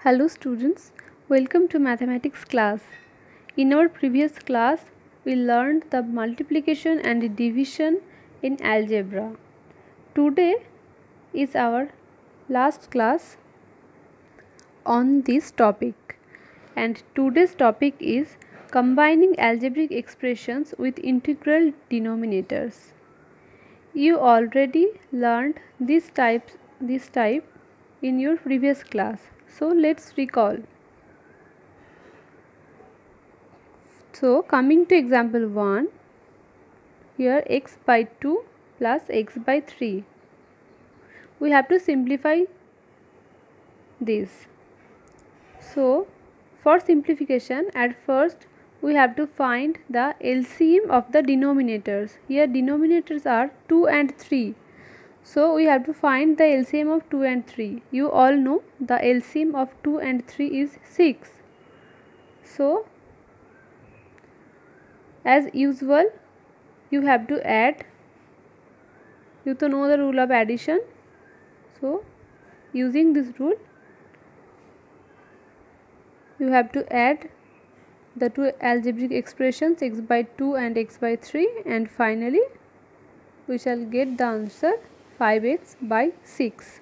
Hello students, welcome to mathematics class. In our previous class, we learned the multiplication and division in algebra. Today is our last class on this topic, and today's topic is combining algebraic expressions with integral denominators. You already learned this type in your previous class. So let's recall. So coming to example 1, here x by 2 plus x by 3. We have to simplify this. So for simplification, at first we have to find the LCM of the denominators. Here denominators are 2 and 3. So we have to find the LCM of 2 and 3. You all know the LCM of 2 and 3 is 6. So as usual, you have to add. You to know the rule of addition. So using this rule, you have to add the two algebraic expressions x by 2 and x by 3, and finally we shall get the answer 5x by 6.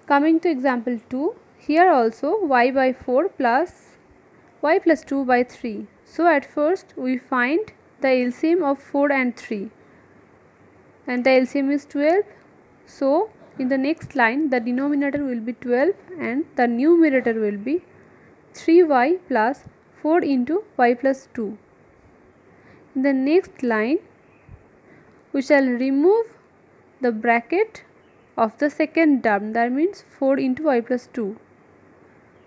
Coming to example 2, here also y by 4 plus y plus 2 by 3. So at first we find the LCM of 4 and 3, and the LCM is 12. So in the next line the denominator will be 12 and the numerator will be 3y plus 4 into y plus 2. In the next line we shall remove the bracket of the second term, that means 4 into y plus 2.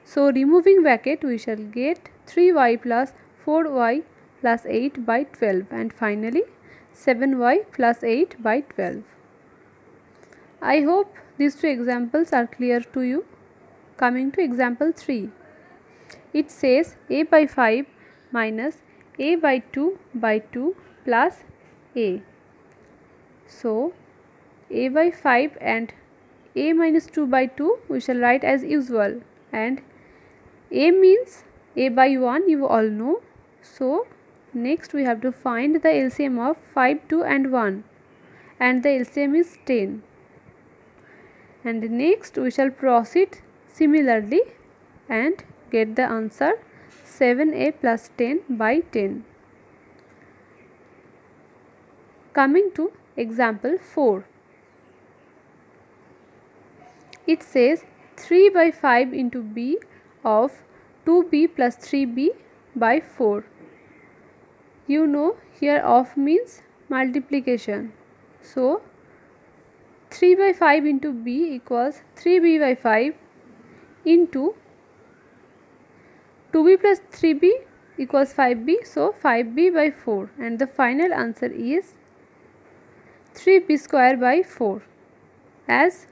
So removing bracket we shall get 3y plus 4y plus 8 by 12, and finally 7y plus 8 by 12. I hope these two examples are clear to you. Coming to example 3. It says a by 5 minus a by 2 by 2 plus a. So a by 5 and a minus 2 by 2 we shall write as usual, and a means a by 1, you all know. So next we have to find the LCM of 5, 2 and 1, and the LCM is 10. And next we shall proceed similarly and get the answer 7a plus 10 by 10. Coming to example 4. It says 3 by 5 into b of 2b plus 3b by 4. You know here of means multiplication. So 3 by 5 into b equals 3b by 5 into 2b plus 3b equals 5b. So 5b by 4, and the final answer is 3b square by 4, as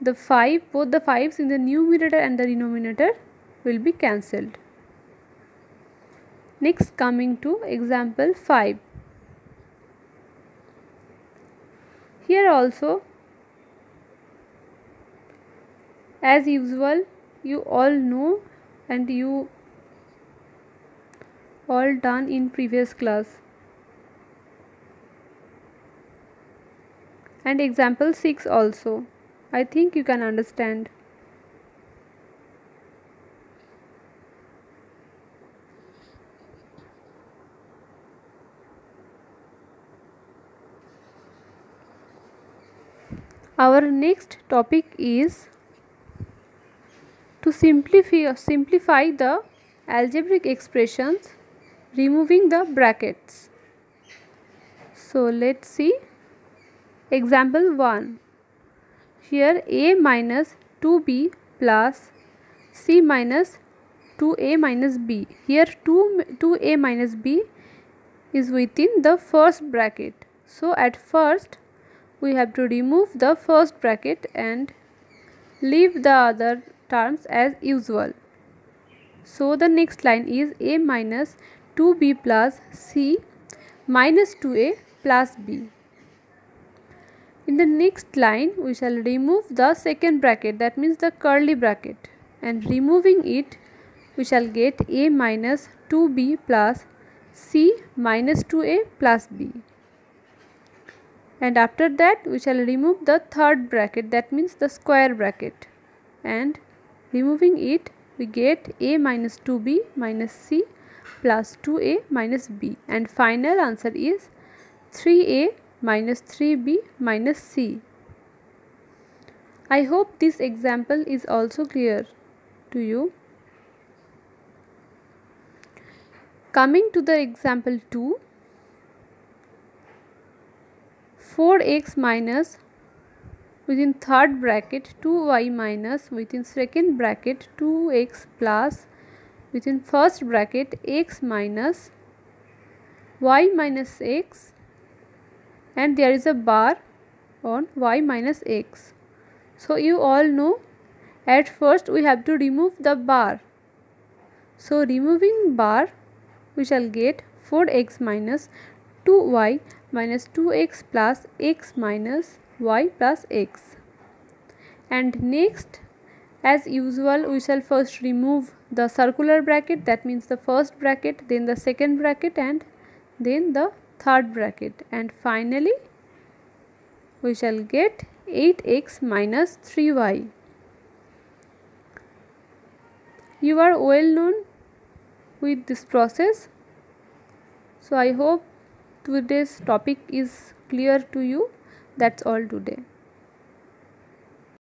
the 5, both the 5's in the numerator and the denominator will be cancelled. Next, coming to example 5. Here also, as usual, you all know and you all done in previous class. And example 6 also, I think you can understand. Our next topic is to simplify the algebraic expressions removing the brackets. So let's see example 1. Here a minus 2b plus c minus 2a minus b. Here 2a minus b is within the first bracket. So at first we have to remove the first bracket and leave the other terms as usual. So the next line is a minus 2b plus c minus 2a plus b. In the next line we shall remove the second bracket, that means the curly bracket, and removing it we shall get a minus 2b plus c minus 2a plus b. And after that we shall remove the third bracket, that means the square bracket, and removing it we get a minus 2b minus c plus 2a minus b, and final answer is 3a minus 3b minus c. I hope this example is also clear to you. Coming to the example 2, 4x minus within third bracket 2y minus within second bracket 2x plus within first bracket x minus y minus x, and there is a bar on y minus x. So you all know at first we have to remove the bar. So removing bar we shall get 4x minus 2y minus 2x plus x minus y plus x. And next, as usual, we shall first remove the circular bracket, that means the first bracket, then the second bracket, and then the third bracket, and finally we shall get 8x minus 3y. You are well known with this process, so I hope today's topic is clear to you. That's all today.